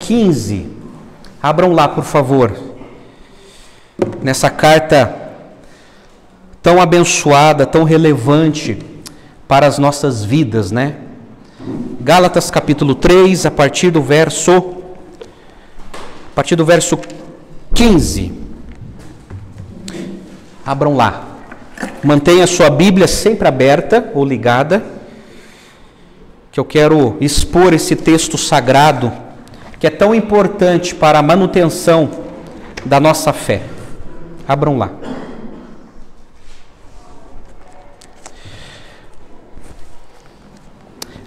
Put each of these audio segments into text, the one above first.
15. Abram lá, por favor. Nessa carta tão abençoada, tão relevante para as nossas vidas, né? Gálatas capítulo 3, a partir do verso 15. Abram lá. Mantenha a sua Bíblia sempre aberta ou ligada, que eu quero expor esse texto sagrado, que é tão importante para a manutenção da nossa fé. Abram lá.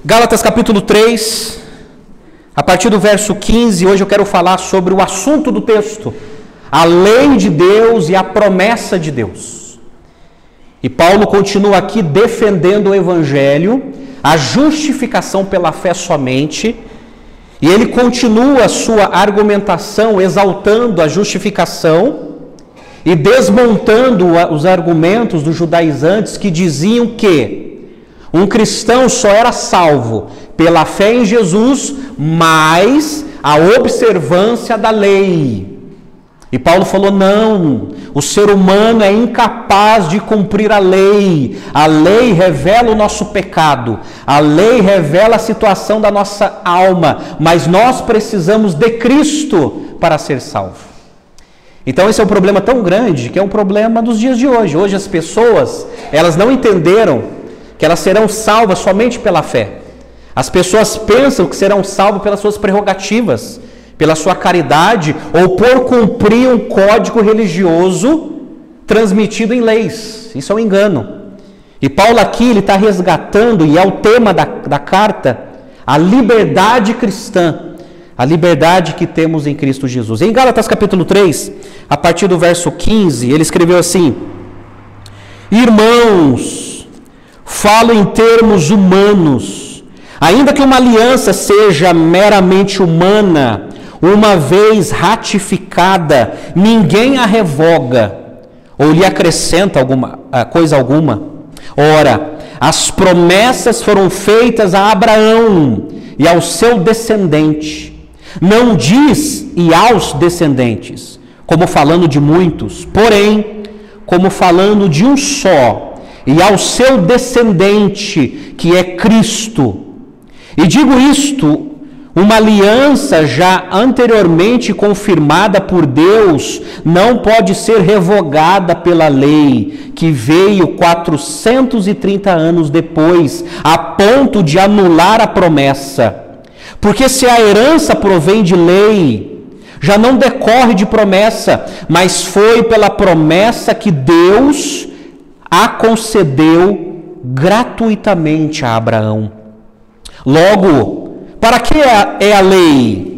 Gálatas capítulo 3, a partir do verso 15, hoje eu quero falar sobre o assunto do texto, a lei de Deus e a promessa de Deus. E Paulo continua aqui defendendo o Evangelho, a justificação pela fé somente, e ele continua a sua argumentação exaltando a justificação e desmontando os argumentos dos judaizantes que diziam que um cristão só era salvo pela fé em Jesus, mais a observância da lei. E Paulo falou, não, o ser humano é incapaz de cumprir a lei revela o nosso pecado, a lei revela a situação da nossa alma, mas nós precisamos de Cristo para ser salvo. Então esse é um problema tão grande, que é um problema dos dias de hoje. Hoje as pessoas, elas não entenderam que elas serão salvas somente pela fé. As pessoas pensam que serão salvas pelas suas prerrogativas, pela sua caridade ou por cumprir um código religioso transmitido em leis. Isso é um engano. E Paulo aqui ele está resgatando, e é o tema da carta, a liberdade cristã, a liberdade que temos em Cristo Jesus. Em Gálatas capítulo 3, a partir do verso 15, ele escreveu assim: Irmãos, falo em termos humanos, ainda que uma aliança seja meramente humana, uma vez ratificada, ninguém a revoga ou lhe acrescenta coisa alguma. Ora, as promessas foram feitas a Abraão e ao seu descendente. Não diz e aos descendentes, como falando de muitos, porém, como falando de um só, e ao seu descendente, que é Cristo. E digo isto, uma aliança já anteriormente confirmada por Deus não pode ser revogada pela lei, que veio 430 anos depois, a ponto de anular a promessa. Porque se a herança provém de lei, já não decorre de promessa, mas foi pela promessa que Deus a concedeu gratuitamente a Abraão. Logo, para que é a lei?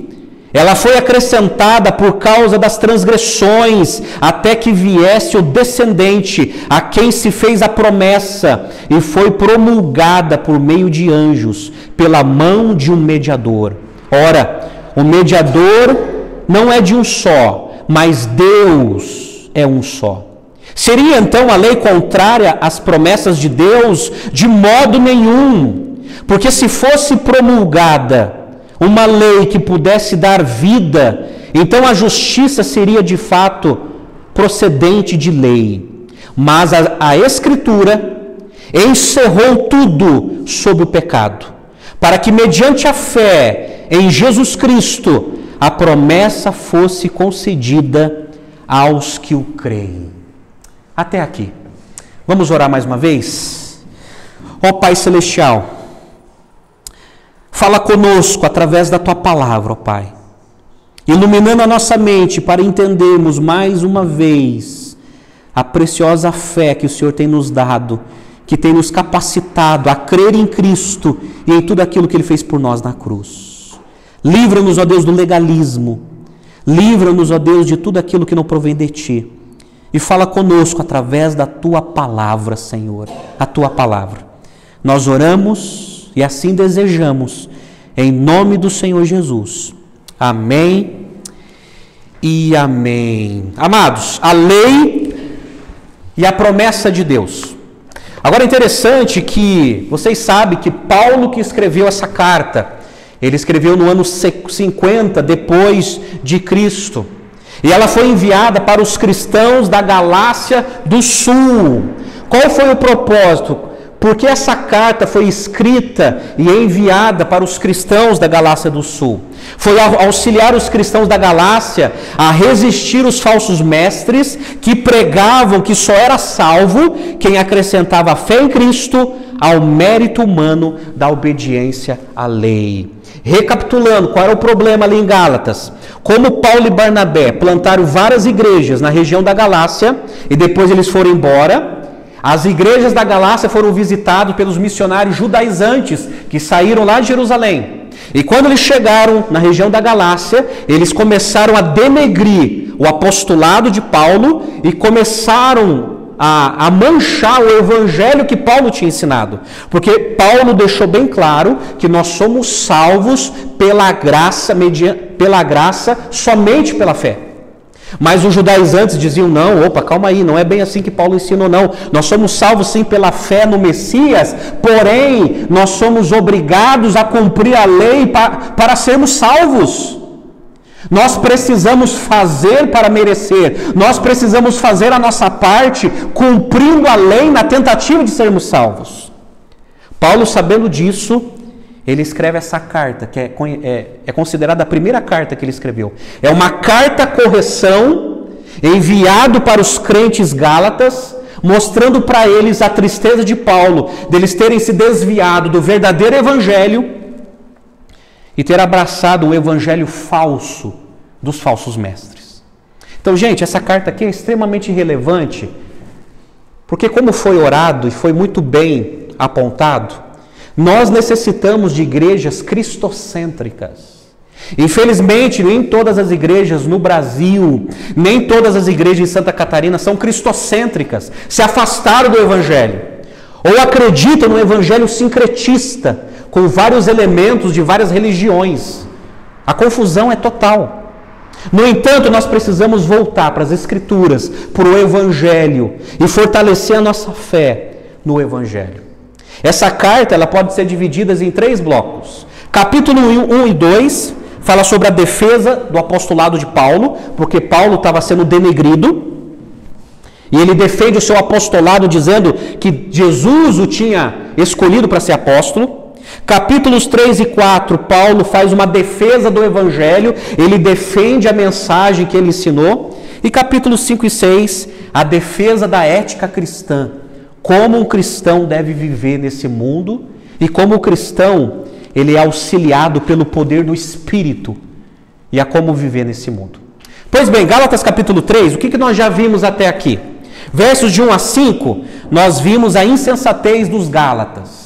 Ela foi acrescentada por causa das transgressões, até que viesse o descendente, a quem se fez a promessa, e foi promulgada por meio de anjos, pela mão de um mediador. Ora, o mediador não é de um só, mas Deus é um só. Seria então a lei contrária às promessas de Deus? De modo nenhum. Porque se fosse promulgada uma lei que pudesse dar vida, então a justiça seria de fato procedente de lei. Mas a Escritura encerrou tudo sob o pecado, para que mediante a fé em Jesus Cristo a promessa fosse concedida aos que o creem. Até aqui. Vamos orar mais uma vez? Ó Pai Celestial, fala conosco através da Tua palavra, ó Pai, iluminando a nossa mente para entendermos mais uma vez a preciosa fé que o Senhor tem nos dado, que tem nos capacitado a crer em Cristo e em tudo aquilo que Ele fez por nós na cruz. Livra-nos, ó Deus, do legalismo, livra-nos, ó Deus, de tudo aquilo que não provém de Ti, e fala conosco através da Tua palavra, Senhor, a Tua palavra. Nós oramos e assim desejamos, em nome do Senhor Jesus. Amém e amém. Amados, a lei e a promessa de Deus. Agora é interessante que vocês sabem que Paulo, que escreveu essa carta, Ele escreveu no ano 50 depois de Cristo. E ela foi enviada para os cristãos da Galácia do Sul. Qual foi o propósito? Porque essa carta foi escrita e enviada para os cristãos da Galácia do Sul. Foi auxiliar os cristãos da Galácia a resistir os falsos mestres que pregavam que só era salvo quem acrescentava a fé em Cristo ao mérito humano da obediência à lei. Recapitulando, qual era o problema ali em Gálatas? Como Paulo e Barnabé plantaram várias igrejas na região da Galácia e depois eles foram embora, as igrejas da Galácia foram visitadas pelos missionários judaizantes que saíram lá de Jerusalém. E quando eles chegaram na região da Galácia, eles começaram a denegrir o apostolado de Paulo e começaram a manchar o evangelho que Paulo tinha ensinado. Porque Paulo deixou bem claro que nós somos salvos pela graça, somente pela fé. Mas os judaizantes diziam, não, opa, calma aí, não é bem assim que Paulo ensinou, não. Nós somos salvos sim pela fé no Messias, porém, nós somos obrigados a cumprir a lei para sermos salvos. Nós precisamos fazer para merecer, nós precisamos fazer a nossa parte, cumprindo a lei na tentativa de sermos salvos. Paulo, sabendo disso, ele escreve essa carta, que é considerada a primeira carta que ele escreveu. É uma carta correção, enviado para os crentes gálatas, mostrando para eles a tristeza de Paulo, deles terem se desviado do verdadeiro evangelho, e ter abraçado o evangelho falso dos falsos mestres. Então, gente, essa carta aqui é extremamente relevante, porque como foi orado e foi muito bem apontado, nós necessitamos de igrejas cristocêntricas. Infelizmente, nem todas as igrejas no Brasil, nem todas as igrejas em Santa Catarina são cristocêntricas, se afastaram do evangelho, ou acreditam no evangelho sincretista, com vários elementos de várias religiões. A confusão é total. No entanto, nós precisamos voltar para as Escrituras, para o Evangelho, e fortalecer a nossa fé no Evangelho. Essa carta ela pode ser dividida em 3 blocos. Capítulo 1 e 2 fala sobre a defesa do apostolado de Paulo, porque Paulo estava sendo denegrido, e ele defende o seu apostolado dizendo que Jesus o tinha escolhido para ser apóstolo. Capítulos 3 e 4, Paulo faz uma defesa do Evangelho, ele defende a mensagem que ele ensinou. E capítulos 5 e 6, a defesa da ética cristã, como um cristão deve viver nesse mundo e como o cristão ele é auxiliado pelo poder do Espírito e a como viver nesse mundo. Pois bem, Gálatas capítulo 3, o que nós já vimos até aqui? Versos de 1 a 5, nós vimos a insensatez dos Gálatas.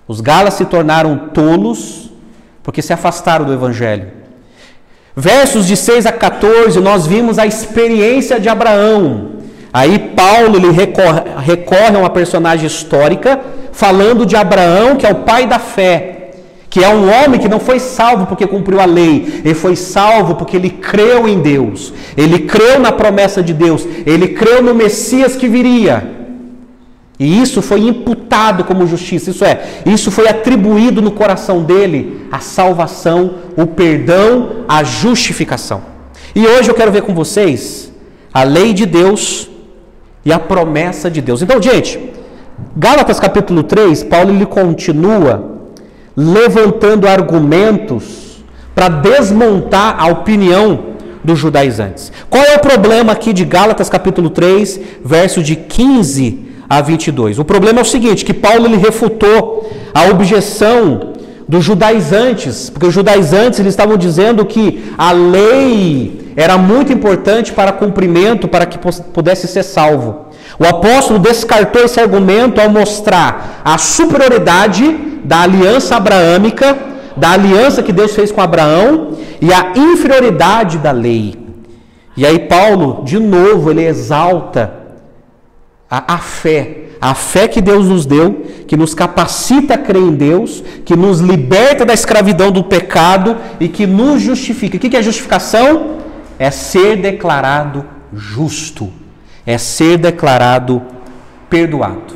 Os Gálatas se tornaram tolos porque se afastaram do Evangelho. Versos de 6 a 14, nós vimos a experiência de Abraão. Aí Paulo ele recorre a uma personagem histórica, falando de Abraão, que é o pai da fé, que é um homem que não foi salvo porque cumpriu a lei, ele foi salvo porque ele creu em Deus, ele creu na promessa de Deus, ele creu no Messias que viria. E isso foi imputado como justiça, isso foi atribuído no coração dele a salvação, o perdão, a justificação. E hoje eu quero ver com vocês a lei de Deus e a promessa de Deus. Então, gente, Gálatas capítulo 3, Paulo ele continua levantando argumentos para desmontar a opinião dos judaizantes. Qual é o problema aqui de Gálatas capítulo 3, verso de 15 a 22. O problema é o seguinte, que Paulo ele refutou a objeção dos judaizantes, porque os judaizantes eles estavam dizendo que a lei era muito importante para cumprimento, para que pudesse ser salvo. O apóstolo descartou esse argumento ao mostrar a superioridade da aliança abraâmica, da aliança que Deus fez com Abraão, e a inferioridade da lei. E aí Paulo, de novo, ele exalta a fé que Deus nos deu, que nos capacita a crer em Deus, que nos liberta da escravidão do pecado e que nos justifica. O que é justificação? É ser declarado justo, é ser declarado perdoado.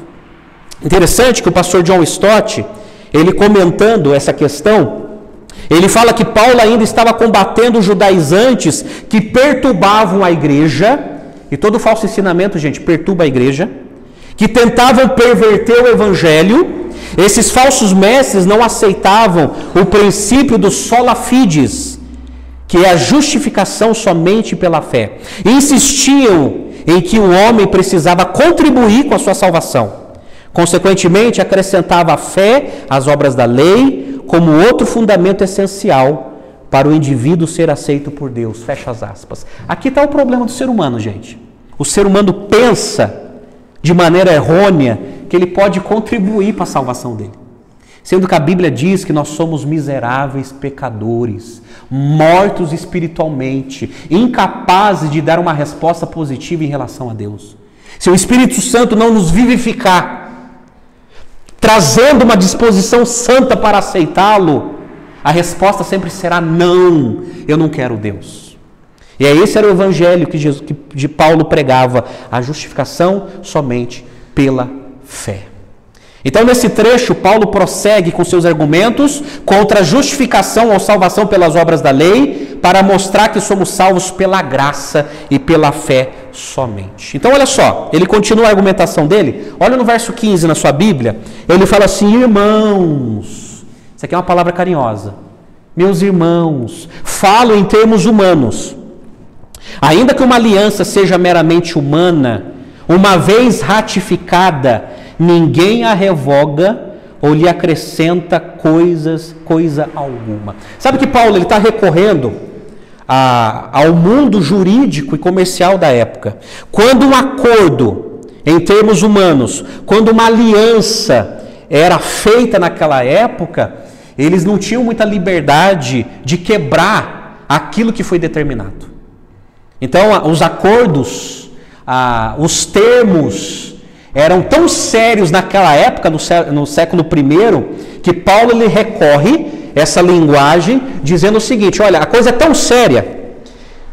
Interessante que o pastor John Stott, ele comentando essa questão, Ele fala que Paulo ainda estava combatendo os judaizantes que perturbavam a igreja, e todo falso ensinamento, gente, perturba a igreja, que tentavam perverter o evangelho. Esses falsos mestres não aceitavam o princípio do sola fides, que é a justificação somente pela fé. E insistiam em que o homem precisava contribuir com a sua salvação. Consequentemente, acrescentava a fé às obras da lei como outro fundamento essencial para o indivíduo ser aceito por Deus. Fecha as aspas. Aqui está o problema do ser humano, gente. O ser humano pensa de maneira errônea que ele pode contribuir para a salvação dele. Sendo que a Bíblia diz que nós somos miseráveis pecadores, mortos espiritualmente, incapazes de dar uma resposta positiva em relação a Deus. Se o Espírito Santo não nos vivificar, trazendo uma disposição santa para aceitá-lo, a resposta sempre será não, eu não quero Deus. E esse era o evangelho que Paulo pregava, a justificação somente pela fé. Então, nesse trecho, Paulo prossegue com seus argumentos contra a justificação ou salvação pelas obras da lei, para mostrar que somos salvos pela graça e pela fé somente. Então, olha só, ele continua a argumentação dele. Olha no verso 15 na sua Bíblia, ele fala assim: irmãos, isso aqui é uma palavra carinhosa, meus irmãos, falo em termos humanos. Ainda que uma aliança seja meramente humana, uma vez ratificada, ninguém a revoga ou lhe acrescenta coisa alguma. Sabe que Paulo está recorrendo ao mundo jurídico e comercial da época. Quando um acordo, em termos humanos, quando uma aliança era feita naquela época, eles não tinham muita liberdade de quebrar aquilo que foi determinado. Então, os acordos, os termos eram tão sérios naquela época, no século I, que Paulo ele recorre essa linguagem dizendo o seguinte: olha, a coisa é tão séria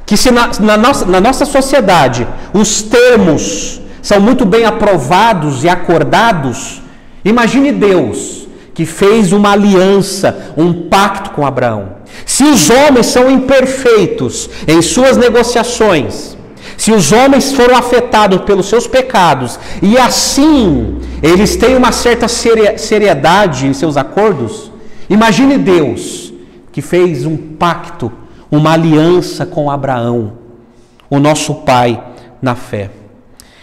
que se na nossa sociedade os termos são muito bem aprovados e acordados, imagine Deus que fez uma aliança, um pacto com Abraão. Se os homens são imperfeitos em suas negociações, se os homens foram afetados pelos seus pecados e assim eles têm uma certa seriedade em seus acordos, imagine Deus que fez um pacto, uma aliança com Abraão, o nosso pai na fé.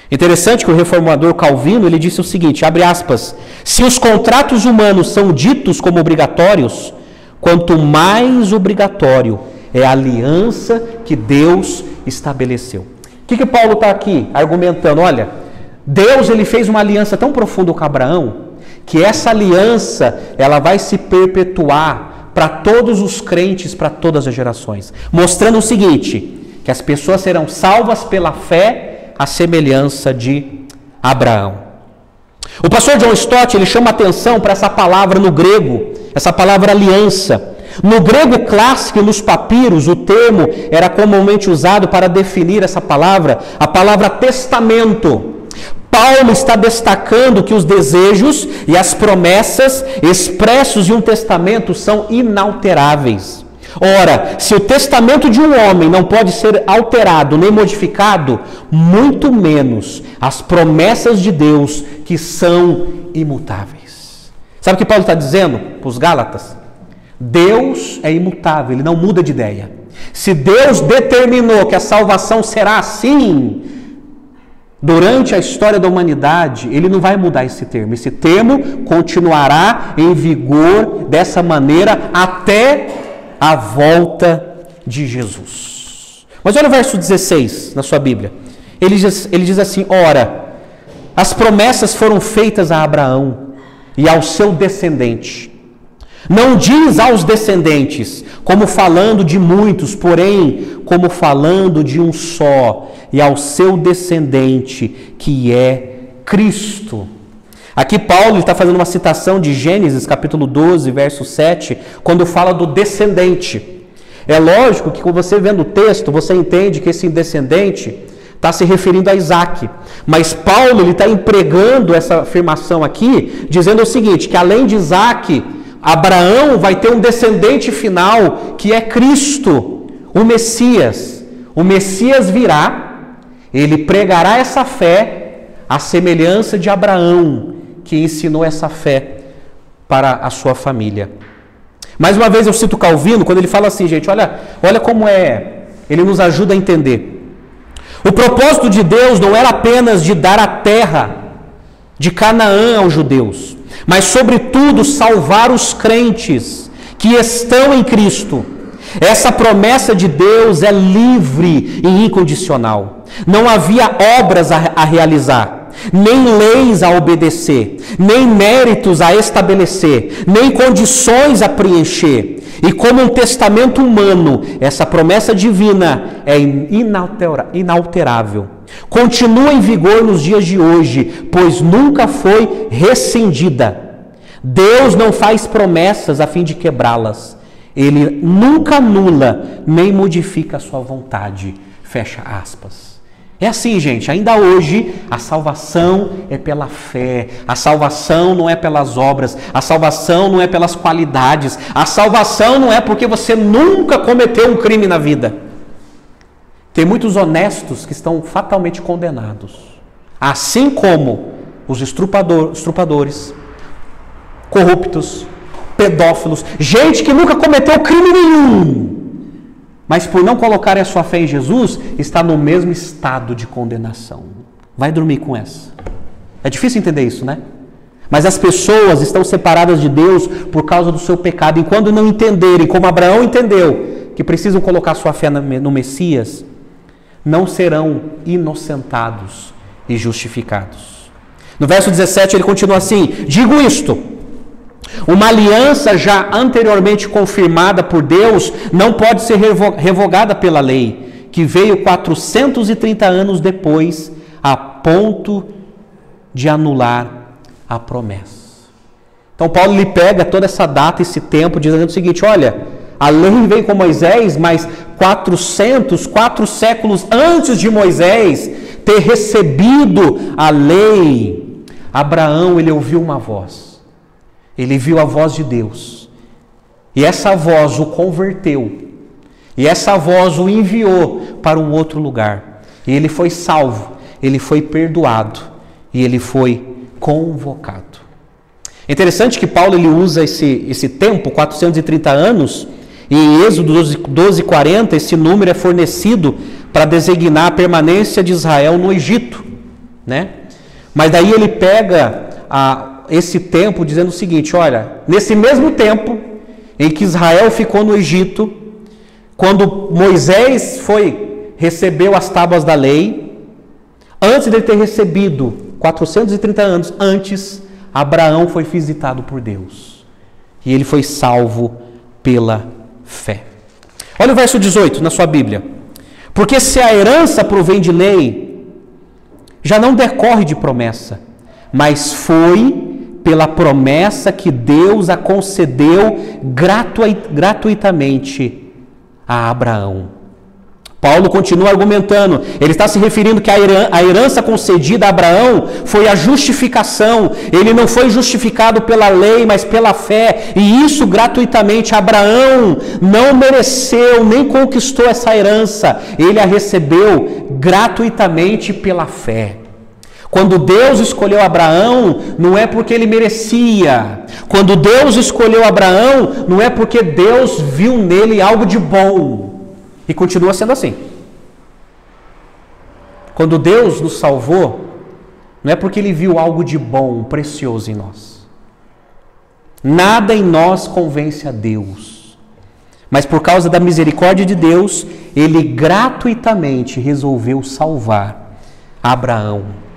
Interessante que o reformador Calvino ele disse o seguinte, abre aspas: se os contratos humanos são ditos como obrigatórios, quanto mais obrigatório é a aliança que Deus estabeleceu. O que Paulo está aqui argumentando? Olha, Deus ele fez uma aliança tão profunda com Abraão, que essa aliança ela vai se perpetuar para todos os crentes, para todas as gerações. Mostrando o seguinte, que as pessoas serão salvas pela fé, à semelhança de Abraão. O pastor John Stott ele chama atenção para essa palavra no grego, essa palavra aliança. No grego clássico e nos papiros, o termo era comumente usado para definir essa palavra, a palavra testamento. Paulo está destacando que os desejos e as promessas expressos em um testamento são inalteráveis. Ora, se o testamento de um homem não pode ser alterado nem modificado, muito menos as promessas de Deus que são imutáveis. Sabe o que Paulo está dizendo para os Gálatas? Deus é imutável, ele não muda de ideia. Se Deus determinou que a salvação será assim, durante a história da humanidade, ele não vai mudar esse termo. Esse termo continuará em vigor dessa maneira até a volta de Jesus. Mas olha o verso 16 na sua Bíblia. Ele diz assim: ora, as promessas foram feitas a Abraão e ao seu descendente. Não diz aos descendentes, como falando de muitos, porém, como falando de um só, e ao seu descendente, que é Cristo. Aqui Paulo está fazendo uma citação de Gênesis, capítulo 12, verso 7, quando fala do descendente. É lógico que, quando você vendo o texto, você entende que esse descendente está se referindo a Isaac. Mas Paulo está empregando essa afirmação aqui, dizendo o seguinte, que além de Isaac, Abraão vai ter um descendente final que é Cristo, o Messias. O Messias virá, ele pregará essa fé à semelhança de Abraão, que ensinou essa fé para a sua família. Mais uma vez eu cito Calvino, quando ele fala assim, gente, olha como ele nos ajuda a entender. O propósito de Deus não era apenas de dar a terra de Canaã aos judeus, mas sobretudo salvar os crentes que estão em Cristo. Essa promessa de Deus é livre e incondicional. Não havia obras a realizar, nem leis a obedecer, nem méritos a estabelecer, nem condições a preencher. E como um testamento humano, essa promessa divina é inalterável. Continua em vigor nos dias de hoje, pois nunca foi rescindida. Deus não faz promessas a fim de quebrá-las. Ele nunca anula, nem modifica a sua vontade. Fecha aspas. É assim, gente, ainda hoje a salvação é pela fé, a salvação não é pelas obras, a salvação não é pelas qualidades, a salvação não é porque você nunca cometeu um crime na vida. Tem muitos honestos que estão fatalmente condenados, assim como os estrupadores, corruptos, pedófilos, gente que nunca cometeu crime nenhum, mas por não colocarem a sua fé em Jesus, está no mesmo estado de condenação. Vai dormir com essa. É difícil entender isso, né? Mas as pessoas estão separadas de Deus por causa do seu pecado. Enquanto não entenderem, como Abraão entendeu, que precisam colocar sua fé no Messias, não serão inocentados e justificados. No verso 17 ele continua assim: digo isto, uma aliança já anteriormente confirmada por Deus não pode ser revogada pela lei, que veio 430 anos depois, a ponto de anular a promessa. Então Paulo lhe pega toda essa data, esse tempo, dizendo o seguinte: olha, a lei veio com Moisés, mas 4 séculos antes de Moisés ter recebido a lei, Abraão, ele ouviu uma voz. Ele viu a voz de Deus, e essa voz o converteu, e essa voz o enviou para um outro lugar, e ele foi salvo, ele foi perdoado, e ele foi convocado. É interessante que Paulo ele usa esse tempo, 430 anos, e em Êxodo 12:40, esse número é fornecido para designar a permanência de Israel no Egito, né? Mas daí ele pega esse tempo dizendo o seguinte: olha, nesse mesmo tempo em que Israel ficou no Egito, quando Moisés recebeu as tábuas da lei, antes de ele ter recebido, 430 anos antes, Abraão foi visitado por Deus, e ele foi salvo pela fé. Olha o verso 18 na sua Bíblia: porque se a herança provém de lei, já não decorre de promessa, mas foi pela promessa que Deus a concedeu gratuitamente a Abraão. Paulo continua argumentando, ele está se referindo que a herança concedida a Abraão foi a justificação. Ele não foi justificado pela lei, mas pela fé, e isso gratuitamente. Abraão não mereceu nem conquistou essa herança, ele a recebeu gratuitamente pela fé. Quando Deus escolheu Abraão, não é porque ele merecia. Quando Deus escolheu Abraão, não é porque Deus viu nele algo de bom. E continua sendo assim. Quando Deus nos salvou, não é porque ele viu algo de bom, precioso em nós. Nada em nós convence a Deus. Mas por causa da misericórdia de Deus, ele gratuitamente resolveu salvar Abraão.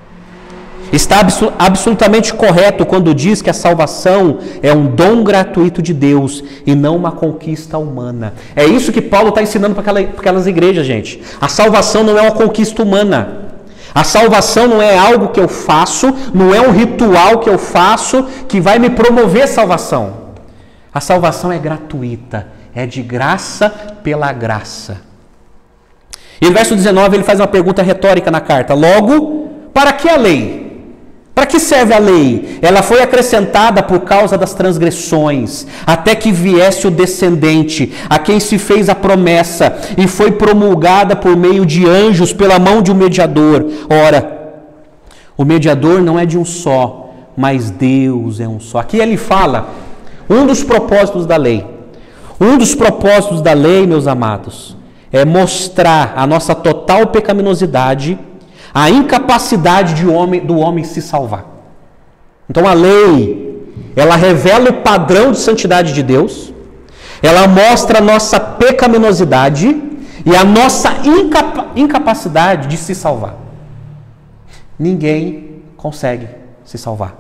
Está absolutamente correto quando diz que a salvação é um dom gratuito de Deus e não uma conquista humana. É isso que Paulo está ensinando para aquelas igrejas, gente. A salvação não é uma conquista humana. A salvação não é algo que eu faço, não é um ritual que eu faço que vai me promover salvação. A salvação é gratuita, é de graça pela graça. E no verso 19 ele faz uma pergunta retórica na carta: logo, para que a lei? Para que serve a lei? Ela foi acrescentada por causa das transgressões, até que viesse o descendente, a quem se fez a promessa, e foi promulgada por meio de anjos, pela mão de um mediador. Ora, o mediador não é de um só, mas Deus é um só. Aqui ele fala, um dos propósitos da lei. Um dos propósitos da lei, meus amados, é mostrar a nossa total pecaminosidade, a incapacidade do homem se salvar. Então a lei, ela revela o padrão de santidade de Deus, ela mostra a nossa pecaminosidade e a nossa incapacidade de se salvar. Ninguém consegue se salvar.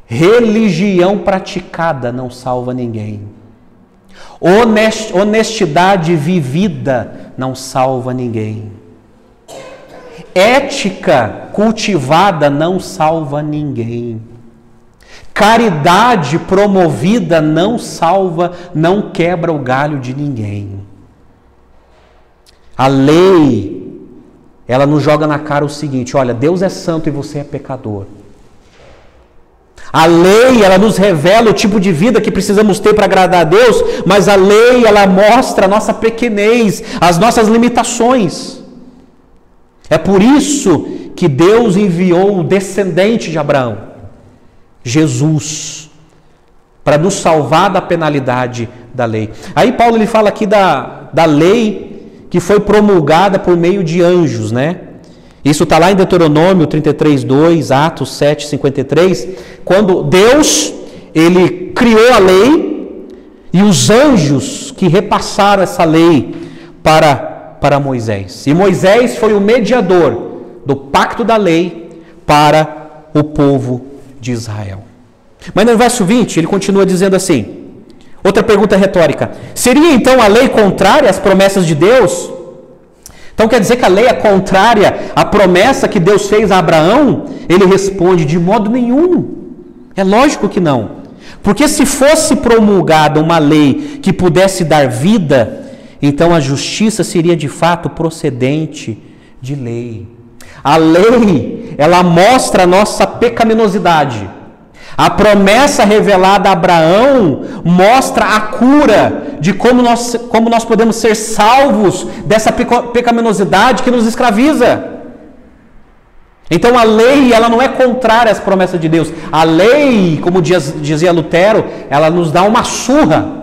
Religião praticada não salva ninguém. Honestidade vivida não salva ninguém. Ética cultivada não salva ninguém. Caridade promovida não salva, não quebra o galho de ninguém. A lei, ela nos joga na cara o seguinte: olha, Deus é santo e você é pecador. A lei, ela nos revela o tipo de vida que precisamos ter para agradar a Deus, mas a lei, ela mostra a nossa pequenez, as nossas limitações. É por isso que Deus enviou o descendente de Abraão, Jesus, para nos salvar da penalidade da lei. Aí Paulo ele fala aqui da lei que foi promulgada por meio de anjos, né? Isso está lá em Deuteronômio 33:2, Atos 7:53, quando Deus ele criou a lei e os anjos que repassaram essa lei para Moisés. E Moisés foi o mediador do pacto da lei para o povo de Israel. Mas no verso 20 ele continua dizendo assim, outra pergunta retórica: seria então a lei contrária às promessas de Deus? Então quer dizer que a lei é contrária à promessa que Deus fez a Abraão? Ele responde: de modo nenhum. É lógico que não. Porque se fosse promulgada uma lei que pudesse dar vida, então a justiça seria de fato procedente de lei. A lei, ela mostra a nossa pecaminosidade. A promessa revelada a Abraão mostra a cura de como nós podemos ser salvos dessa pecaminosidade que nos escraviza. Então a lei, ela não é contrária às promessas de Deus. A lei, como dizia Lutero, ela nos dá uma surra.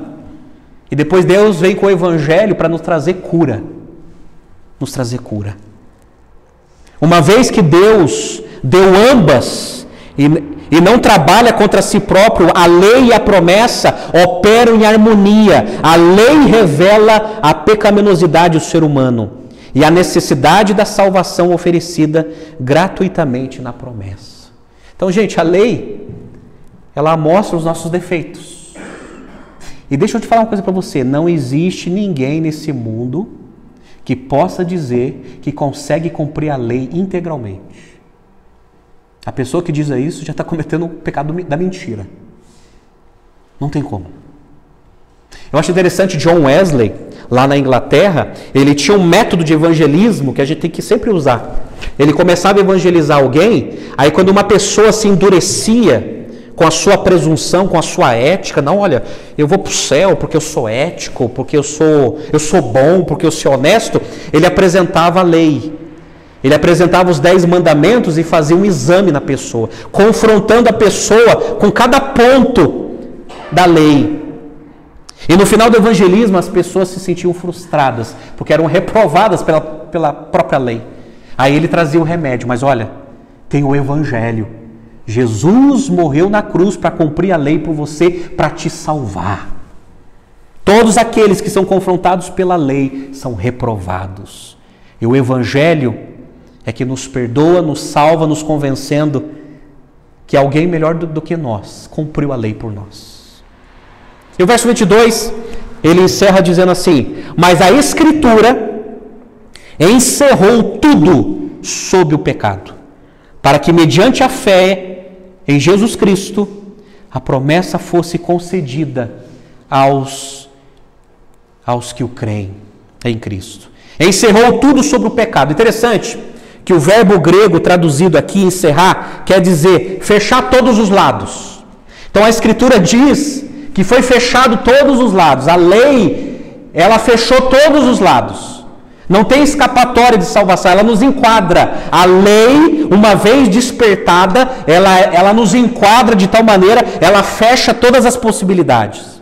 E depois Deus vem com o evangelho para nos trazer cura. Nos trazer cura. Uma vez que Deus deu ambas e não trabalha contra si próprio, a lei e a promessa operam em harmonia. A lei revela a pecaminosidade do ser humano e a necessidade da salvação oferecida gratuitamente na promessa. Então, gente, a lei, ela mostra os nossos defeitos. E deixa eu te falar uma coisa para você: não existe ninguém nesse mundo que possa dizer que consegue cumprir a lei integralmente. A pessoa que diz isso já está cometendo o pecado da mentira. Não tem como. Eu acho interessante, John Wesley, lá na Inglaterra, ele tinha um método de evangelismo que a gente tem que sempre usar. Ele começava a evangelizar alguém, aí quando uma pessoa se endurecia com a sua presunção, com a sua ética, não, olha, eu vou para o céu porque eu sou ético, porque eu sou bom, porque eu sou honesto, ele apresentava a lei. Ele apresentava os 10 mandamentos e fazia um exame na pessoa, confrontando a pessoa com cada ponto da lei. E no final do evangelismo as pessoas se sentiam frustradas, porque eram reprovadas pela própria lei. Aí ele trazia o remédio, mas olha, tem o evangelho. Jesus morreu na cruz para cumprir a lei por você, para te salvar. Todos aqueles que são confrontados pela lei são reprovados. E o evangelho é que nos perdoa, nos salva, nos convencendo que alguém melhor do que nós cumpriu a lei por nós. E o verso 22, ele encerra dizendo assim: mas a Escritura encerrou tudo sob o pecado, para que mediante a fé em Jesus Cristo a promessa fosse concedida aos que o creem em Cristo. Encerrou tudo sobre o pecado. Interessante que o verbo grego traduzido aqui, encerrar, quer dizer fechar todos os lados. Então a Escritura diz que foi fechado todos os lados. A lei, ela fechou todos os lados. Não tem escapatória de salvação, ela nos enquadra. A lei, uma vez despertada, ela nos enquadra de tal maneira, ela fecha todas as possibilidades.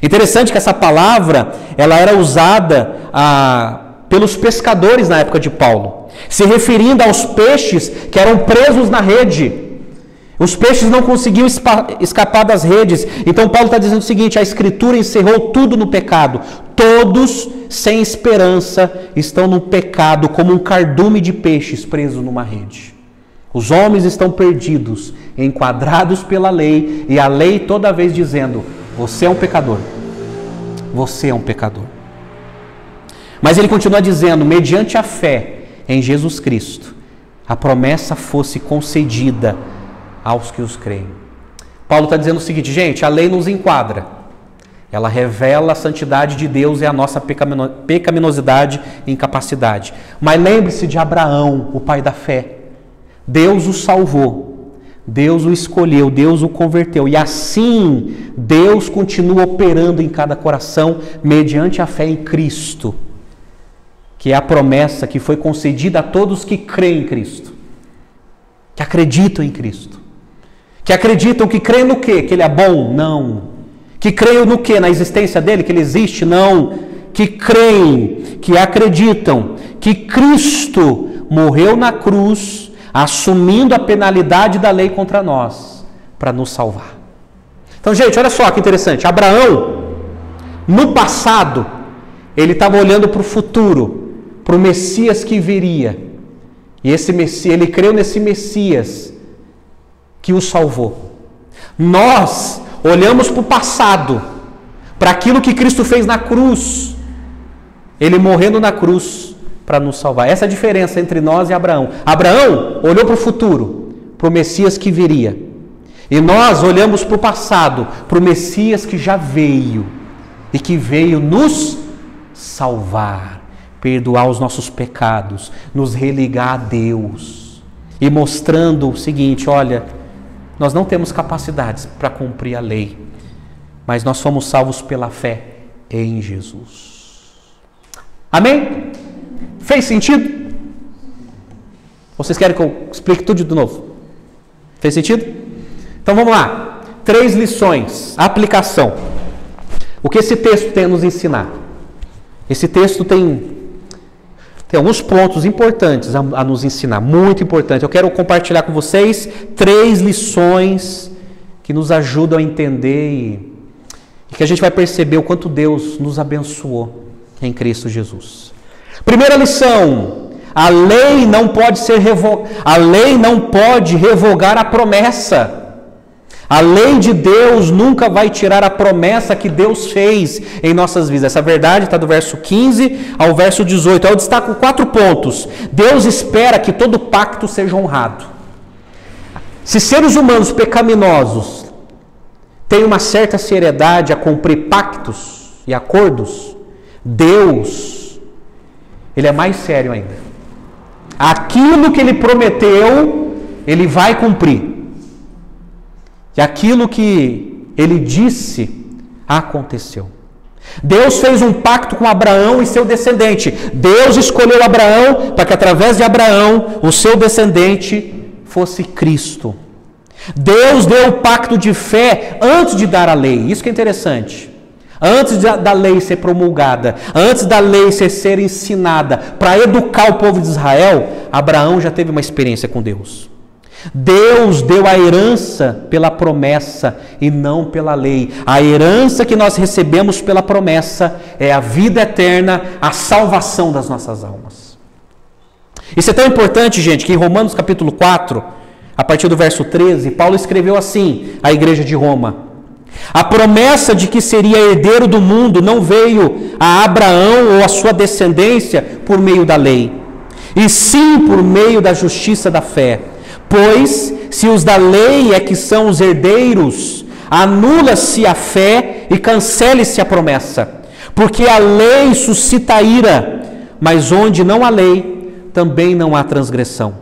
Interessante que essa palavra, ela era usada pelos pescadores na época de Paulo, se referindo aos peixes que eram presos na rede. Os peixes não conseguiam escapar das redes. Então Paulo está dizendo o seguinte: a Escritura encerrou tudo no pecado. Todos, sem esperança, estão no pecado como um cardume de peixes preso numa rede. Os homens estão perdidos, enquadrados pela lei, e a lei toda vez dizendo: você é um pecador. Você é um pecador. Mas ele continua dizendo: mediante a fé em Jesus Cristo, a promessa fosse concedida aos que os creem. Paulo está dizendo o seguinte, gente: a lei nos enquadra, ela revela a santidade de Deus e a nossa pecaminosidade e incapacidade. Mas lembre-se de Abraão, o pai da fé. Deus o salvou, Deus o escolheu, Deus o converteu, e assim Deus continua operando em cada coração mediante a fé em Cristo, que é a promessa que foi concedida a todos que creem em Cristo, que acreditam em Cristo. Que acreditam, que creem no quê? Que Ele é bom? Não. Que creem no quê? Na existência dEle? Que Ele existe? Não. Que creem, que acreditam que Cristo morreu na cruz, assumindo a penalidade da lei contra nós, para nos salvar. Então, gente, olha só que interessante. Abraão, no passado, ele estava olhando para o futuro, para o Messias que viria. E esse Messias, ele creu nesse Messias que o salvou. Nós olhamos para o passado, para aquilo que Cristo fez na cruz, Ele morrendo na cruz para nos salvar. Essa é a diferença entre nós e Abraão. Abraão olhou para o futuro, para o Messias que viria. E nós olhamos para o passado, para o Messias que já veio e que veio nos salvar, perdoar os nossos pecados, nos religar a Deus e mostrando o seguinte: olha, nós não temos capacidades para cumprir a lei, mas nós somos salvos pela fé em Jesus. Amém? Fez sentido? Vocês querem que eu explique tudo de novo? Fez sentido? Então vamos lá. 3 lições. Aplicação. O que esse texto tem a nos ensinar? Esse texto tem alguns pontos importantes a nos ensinar, muito importante. Eu quero compartilhar com vocês 3 lições que nos ajudam a entender e que a gente vai perceber o quanto Deus nos abençoou em Cristo Jesus. Primeira lição: a lei não pode revogar a promessa. A lei de Deus nunca vai tirar a promessa que Deus fez em nossas vidas. Essa verdade está do verso 15 ao verso 18. Eu destaco 4 pontos. Deus espera que todo pacto seja honrado. Se seres humanos pecaminosos têm uma certa seriedade a cumprir pactos e acordos, Deus, Ele é mais sério ainda. Aquilo que Ele prometeu, Ele vai cumprir. E aquilo que Ele disse, aconteceu. Deus fez um pacto com Abraão e seu descendente. Deus escolheu Abraão para que através de Abraão, o seu descendente fosse Cristo. Deus deu o pacto de fé antes de dar a lei. Isso que é interessante. Antes da lei ser promulgada, antes da lei ser ensinada para educar o povo de Israel, Abraão já teve uma experiência com Deus. Deus deu a herança pela promessa e não pela lei. A herança que nós recebemos pela promessa é a vida eterna, a salvação das nossas almas. Isso é tão importante, gente, que em Romanos capítulo 4, a partir do verso 13, Paulo escreveu assim à igreja de Roma: a promessa de que seria herdeiro do mundo não veio a Abraão ou a sua descendência por meio da lei, e sim por meio da justiça da fé. Pois, se os da lei é que são os herdeiros, anula-se a fé e cancele-se a promessa. Porque a lei suscita ira, mas onde não há lei, também não há transgressão.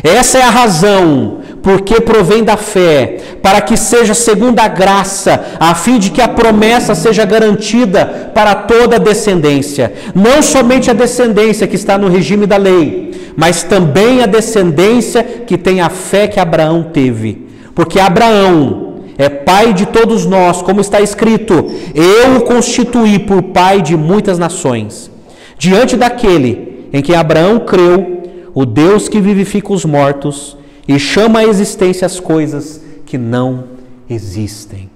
Essa é a razão porque provém da fé, para que seja segundo a graça, a fim de que a promessa seja garantida para toda a descendência, não somente a descendência que está no regime da lei, mas também a descendência que tem a fé que Abraão teve, porque Abraão é pai de todos nós, como está escrito: eu o constituí por pai de muitas nações, diante daquele em quem Abraão creu, o Deus que vivifica os mortos e chama à existência as coisas que não existem.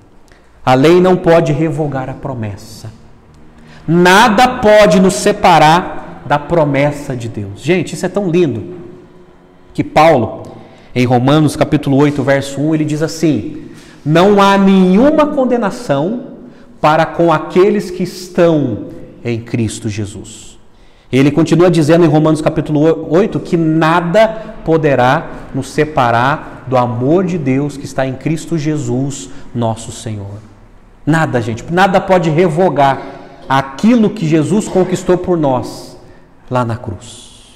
A lei não pode revogar a promessa. Nada pode nos separar da promessa de Deus. Gente, isso é tão lindo que Paulo, em Romanos capítulo 8, verso 1, ele diz assim: não há nenhuma condenação para com aqueles que estão em Cristo Jesus. Ele continua dizendo em Romanos capítulo 8 que nada poderá nos separar do amor de Deus que está em Cristo Jesus, nosso Senhor. Nada, gente, nada pode revogar aquilo que Jesus conquistou por nós lá na cruz.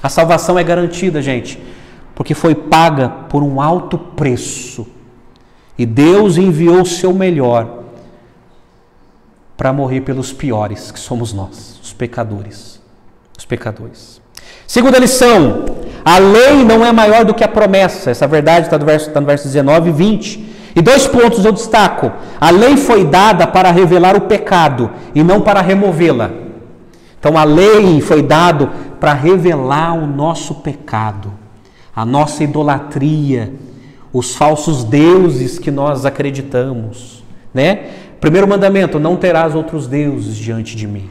A salvação é garantida, gente, porque foi paga por um alto preço. E Deus enviou o seu melhor para morrer pelos piores, que somos nós, os pecadores. Segunda lição: a lei não é maior do que a promessa. Essa verdade está no verso 19 e 20. E 2 pontos eu destaco: a lei foi dada para revelar o pecado e não para removê-la. Então a lei foi dada para revelar o nosso pecado, a nossa idolatria, os falsos deuses que nós acreditamos, né? Primeiro mandamento: não terás outros deuses diante de mim.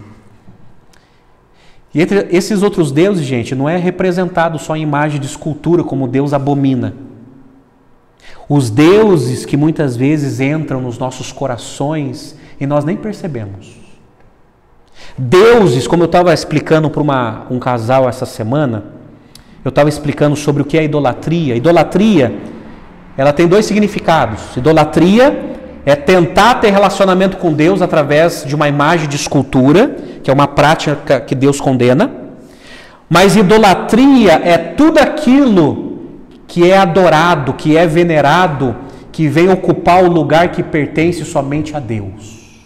E entre esses outros deuses, gente, não é representado só em imagem de escultura, como Deus abomina. Os deuses que muitas vezes entram nos nossos corações e nós nem percebemos. Deuses, como eu estava explicando para um casal essa semana, eu estava explicando sobre o que é idolatria. Idolatria, ela tem 2 significados. Idolatria é tentar ter relacionamento com Deus através de uma imagem de escultura, que é uma prática que Deus condena. Mas idolatria é tudo aquilo que é adorado, que é venerado, que vem ocupar o lugar que pertence somente a Deus.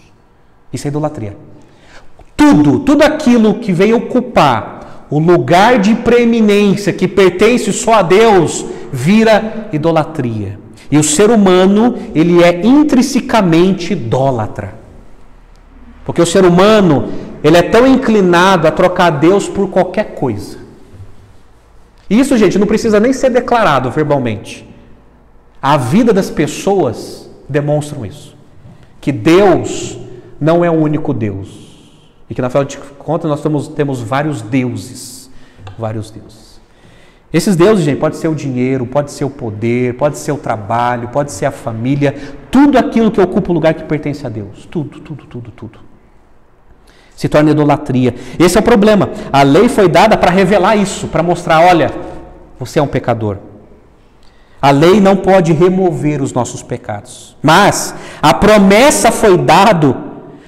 Isso é idolatria. Tudo aquilo que vem ocupar o lugar de preeminência que pertence só a Deus, vira idolatria. E o ser humano, ele é intrinsecamente idólatra. Porque o ser humano, ele é tão inclinado a trocar Deus por qualquer coisa. E isso, gente, não precisa nem ser declarado verbalmente. A vida das pessoas demonstram isso. Que Deus não é o único Deus. E que, na final de contas, nós temos vários deuses. Vários deuses. Esses deuses, gente, pode ser o dinheiro, pode ser o poder, pode ser o trabalho, pode ser a família, tudo aquilo que ocupa o lugar que pertence a Deus. Tudo. Se torna idolatria. Esse é o problema. A lei foi dada para revelar isso, para mostrar: olha, você é um pecador. A lei não pode remover os nossos pecados. Mas a promessa foi dada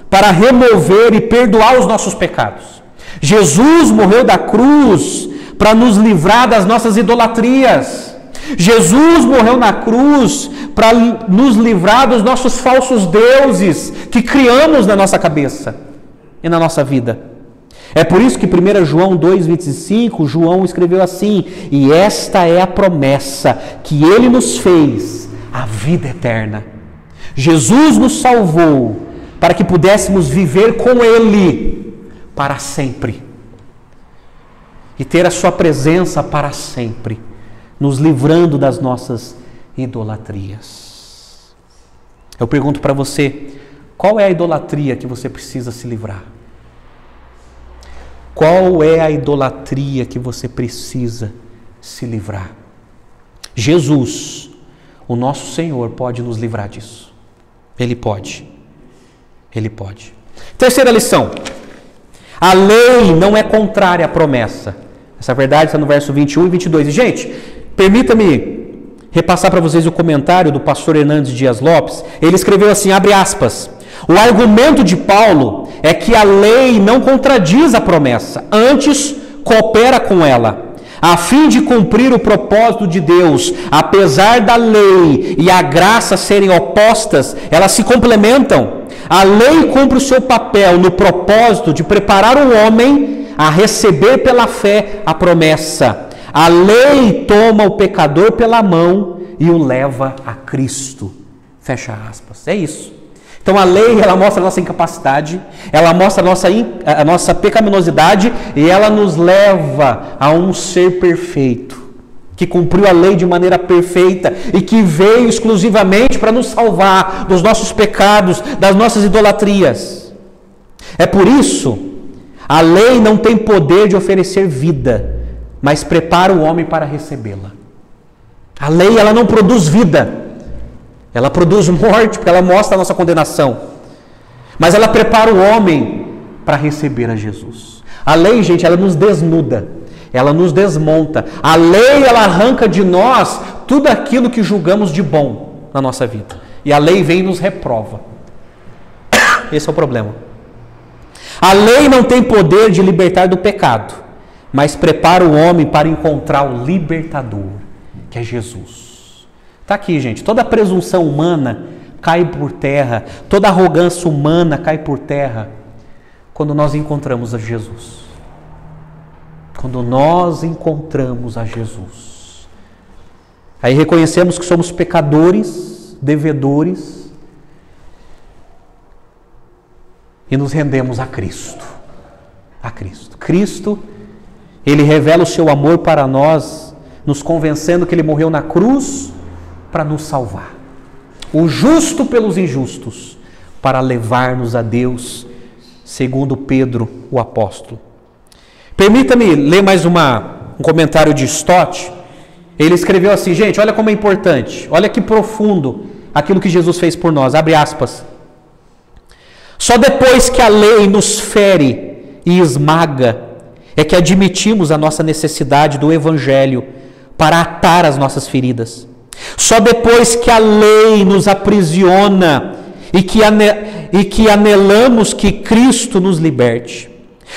para remover e perdoar os nossos pecados. Jesus morreu da cruz para nos livrar das nossas idolatrias. Jesus morreu na cruz para nos livrar dos nossos falsos deuses que criamos na nossa cabeça e na nossa vida. É por isso que 1 João 2,25, João escreveu assim: e esta é a promessa que ele nos fez, a vida eterna. Jesus nos salvou para que pudéssemos viver com ele para sempre. E ter a sua presença para sempre, nos livrando das nossas idolatrias. Eu pergunto para você: qual é a idolatria que você precisa se livrar? Qual é a idolatria que você precisa se livrar? Jesus, o nosso Senhor, pode nos livrar disso. Ele pode. Ele pode. Terceira lição: a lei não é contrária à promessa. Essa verdade está no verso 21 e 22. E, gente, permita-me repassar para vocês o comentário do pastor Hernandes Dias Lopes. Ele escreveu assim, abre aspas: o argumento de Paulo é que a lei não contradiz a promessa, antes coopera com ela, a fim de cumprir o propósito de Deus. Apesar da lei e a graça serem opostas, elas se complementam. A lei cumpre o seu papel no propósito de preparar o homem a receber pela fé a promessa. A lei toma o pecador pela mão e o leva a Cristo. Fecha aspas. É isso. Então a lei, ela mostra a nossa incapacidade, ela mostra a nossa pecaminosidade e ela nos leva a um ser perfeito, que cumpriu a lei de maneira perfeita e que veio exclusivamente para nos salvar dos nossos pecados, das nossas idolatrias. É por isso, a lei não tem poder de oferecer vida, mas prepara o homem para recebê-la. A lei, ela não produz vida. Ela produz morte, porque ela mostra a nossa condenação. Mas ela prepara o homem para receber a Jesus. A lei, gente, ela nos desnuda. Ela nos desmonta. A lei, ela arranca de nós tudo aquilo que julgamos de bom na nossa vida. E a lei vem e nos reprova. Esse é o problema. A lei não tem poder de libertar do pecado, mas prepara o homem para encontrar o libertador, que é Jesus. Está aqui, gente. Toda presunção humana cai por terra. Toda arrogância humana cai por terra quando nós encontramos a Jesus. Quando nós encontramos a Jesus. Aí reconhecemos que somos pecadores, devedores e nos rendemos a Cristo. A Cristo. Cristo, Ele revela o seu amor para nós, nos convencendo que Ele morreu na cruz para nos salvar. O justo pelos injustos, para levar-nos a Deus, segundo Pedro, o apóstolo. Permita-me ler mais um comentário de Stott. Ele escreveu assim, gente, olha como é importante, olha que profundo aquilo que Jesus fez por nós, abre aspas. Só depois que a lei nos fere e esmaga, é que admitimos a nossa necessidade do Evangelho para atar as nossas feridas. Só depois que a lei nos aprisiona e que anelamos que Cristo nos liberte.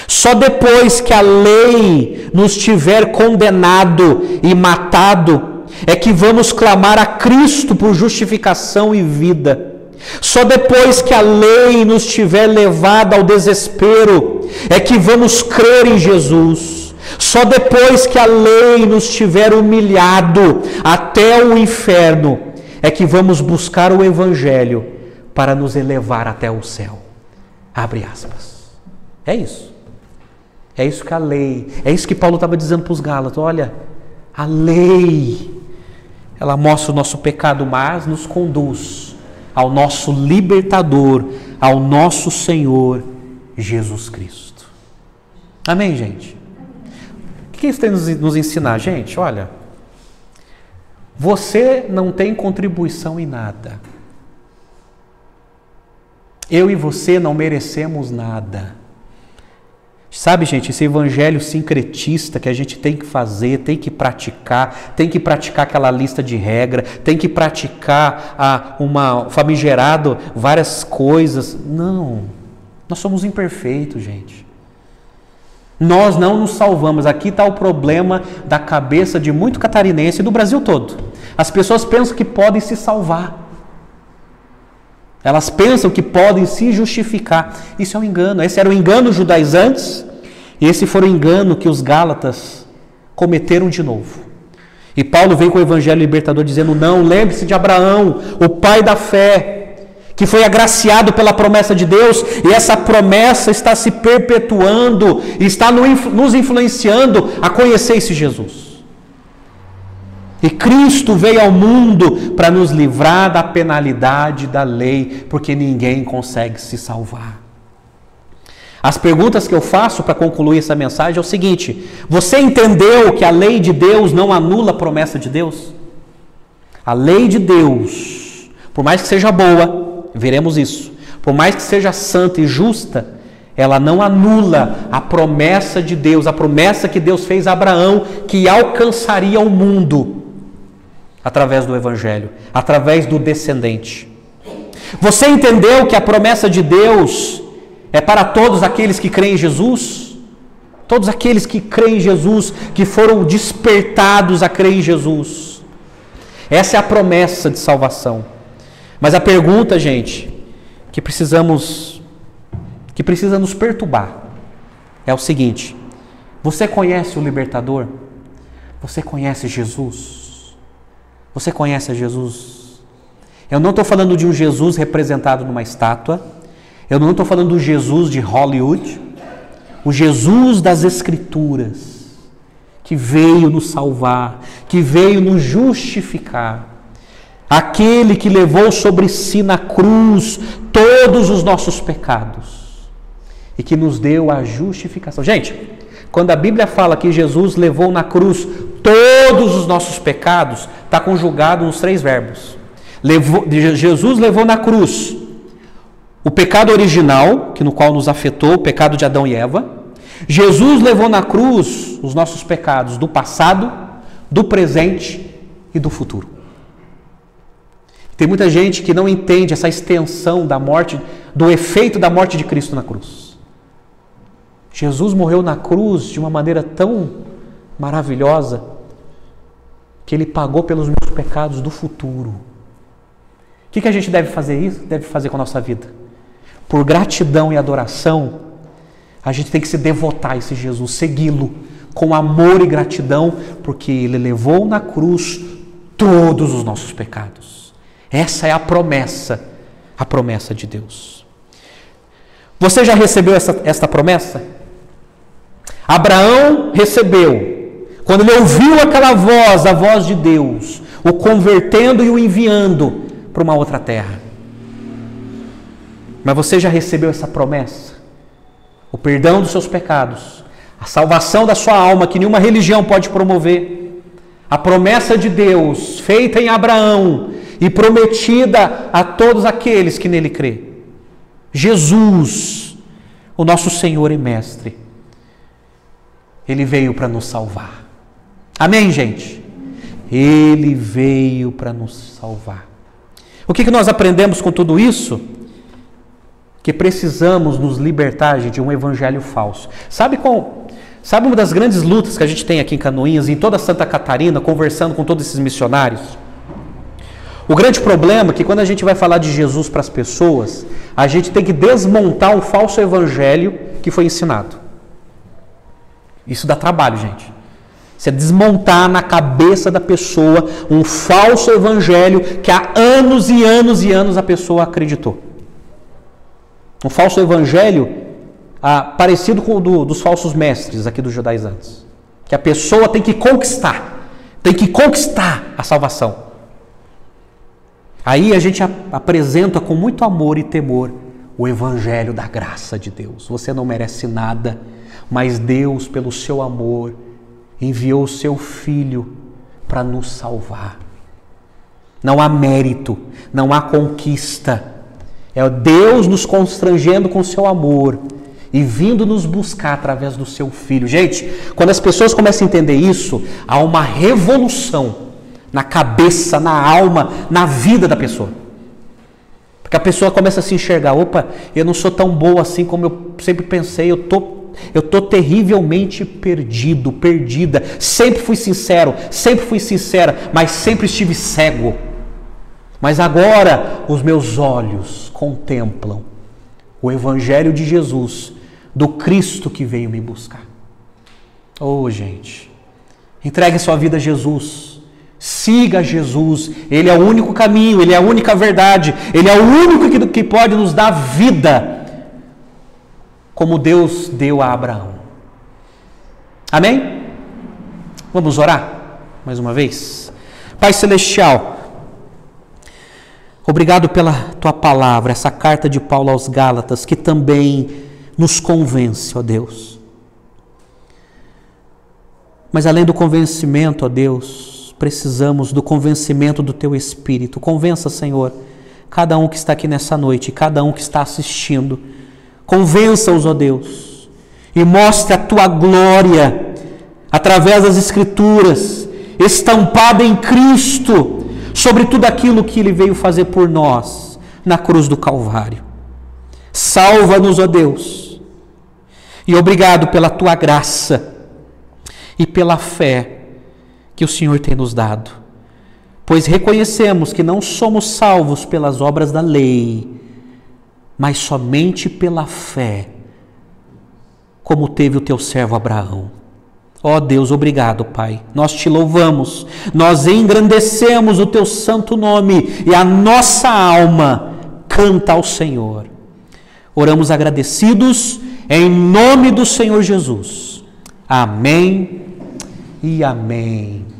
Só depois que a lei nos tiver condenado e matado é que vamos clamar a Cristo por justificação e vida. Só depois que a lei nos tiver levado ao desespero é que vamos crer em Jesus. Só depois que a lei nos tiver humilhado até o inferno é que vamos buscar o Evangelho para nos elevar até o céu. Abre aspas. É isso. É isso que a lei, é isso que Paulo estava dizendo para os Gálatas. Olha, a lei, ela mostra o nosso pecado, mas nos conduz ao nosso libertador, ao nosso Senhor Jesus Cristo. Amém, gente? O que isso tem nos ensinar? Gente, olha, você não tem contribuição em nada. Eu e você não merecemos nada. Sabe, gente, esse evangelho sincretista que a gente tem que fazer, tem que praticar aquela lista de regra, tem que praticar famigerado várias coisas. Não, nós somos imperfeitos, gente. Nós não nos salvamos. Aqui está o problema da cabeça de muito catarinense e do Brasil todo. As pessoas pensam que podem se salvar. Elas pensam que podem se justificar. Isso é um engano. Esse era o engano dos judaizantes e esse foi o engano que os Gálatas cometeram de novo. E Paulo veio com o evangelho libertador dizendo, não, lembre-se de Abraão, o pai da fé, que foi agraciado pela promessa de Deus, e essa promessa está se perpetuando, está nos influenciando a conhecer esse Jesus. E Cristo veio ao mundo para nos livrar da penalidade da lei, porque ninguém consegue se salvar. As perguntas que eu faço para concluir essa mensagem é o seguinte: você entendeu que a lei de Deus não anula a promessa de Deus? A lei de Deus, por mais que seja boa, veremos isso, por mais que seja santa e justa, ela não anula a promessa de Deus, a promessa que Deus fez a Abraão, que alcançaria o mundo através do Evangelho, através do descendente. Você entendeu que a promessa de Deus é para todos aqueles que creem em Jesus? Todos aqueles que creem em Jesus, que foram despertados a crer em Jesus. Essa é a promessa de salvação. Mas a pergunta, gente, que precisa nos perturbar, é o seguinte: você conhece o libertador? Você conhece Jesus? Você conhece Jesus? Eu não estou falando de um Jesus representado numa estátua. Eu não estou falando do Jesus de Hollywood. O Jesus das Escrituras, que veio nos salvar, que veio nos justificar. Aquele que levou sobre si na cruz todos os nossos pecados e que nos deu a justificação. Gente, quando a Bíblia fala que Jesus levou na cruz todos os nossos pecados, está conjugado nos 3 verbos. Jesus levou na cruz o pecado original, que no qual nos afetou, o pecado de Adão e Eva. Jesus levou na cruz os nossos pecados do passado, do presente e do futuro. Tem muita gente que não entende essa extensão da morte, do efeito da morte de Cristo na cruz. Jesus morreu na cruz de uma maneira tão maravilhosa que Ele pagou pelos meus pecados do futuro. O que a gente deve fazer isso? Deve fazer com a nossa vida? Por gratidão e adoração, a gente tem que se devotar a esse Jesus, segui-lo com amor e gratidão, porque Ele levou na cruz todos os nossos pecados. Essa é a promessa de Deus. Você já recebeu esta promessa? Abraão recebeu, quando ele ouviu aquela voz, a voz de Deus, o convertendo e o enviando para uma outra terra. Mas você já recebeu essa promessa? O perdão dos seus pecados, a salvação da sua alma, que nenhuma religião pode promover, a promessa de Deus feita em Abraão e prometida a todos aqueles que nele crê. Jesus, o nosso Senhor e Mestre, Ele veio para nos salvar. Amém, gente? Ele veio para nos salvar. O que nós aprendemos com tudo isso? Que precisamos nos libertar de um evangelho falso. Sabe uma das grandes lutas que a gente tem aqui em Canoinhas, em toda Santa Catarina, conversando com todos esses missionários? O grande problema é que quando a gente vai falar de Jesus para as pessoas, a gente tem que desmontar um falso evangelho que foi ensinado. Isso dá trabalho, gente. Você desmontar na cabeça da pessoa um falso evangelho que há anos e anos e anos a pessoa acreditou. Um falso evangelho parecido com o dos falsos mestres aqui dos judaizantes. Que a pessoa tem que conquistar a salvação. Aí a gente apresenta com muito amor e temor o evangelho da graça de Deus. Você não merece nada, mas Deus, pelo seu amor, enviou o seu Filho para nos salvar. Não há mérito, não há conquista. É Deus nos constrangendo com o seu amor e vindo nos buscar através do seu Filho. Gente, quando as pessoas começam a entender isso, há uma revolução na cabeça, na alma, na vida da pessoa. Porque a pessoa começa a se enxergar: opa, eu não sou tão boa assim como eu sempre pensei, eu tô terrivelmente perdida. Sempre fui sincero, sempre fui sincera, mas sempre estive cego. Mas agora os meus olhos contemplam o Evangelho de Jesus, do Cristo que veio me buscar. Oh, gente, entregue sua vida a Jesus. Siga Jesus. Ele é o único caminho, Ele é a única verdade, Ele é o único que pode nos dar vida, como Deus deu a Abraão. Amém? Vamos orar mais uma vez? Pai Celestial, obrigado pela Tua palavra, essa carta de Paulo aos Gálatas, que também nos convence, ó Deus. Mas além do convencimento, ó Deus, precisamos do convencimento do Teu Espírito. Convença, Senhor, cada um que está aqui nessa noite, cada um que está assistindo. Convença-os, ó Deus, e mostre a Tua glória através das Escrituras, estampada em Cristo, sobre tudo aquilo que Ele veio fazer por nós na cruz do Calvário. Salva-nos, ó Deus, E obrigado pela tua graça e pela fé que o Senhor tem nos dado. Pois reconhecemos que não somos salvos pelas obras da lei, mas somente pela fé, como teve o teu servo Abraão. Ó Deus, obrigado, Pai. Nós te louvamos, nós engrandecemos o teu santo nome e a nossa alma canta ao Senhor. Oramos agradecidos em nome do Senhor Jesus. Amém e amém.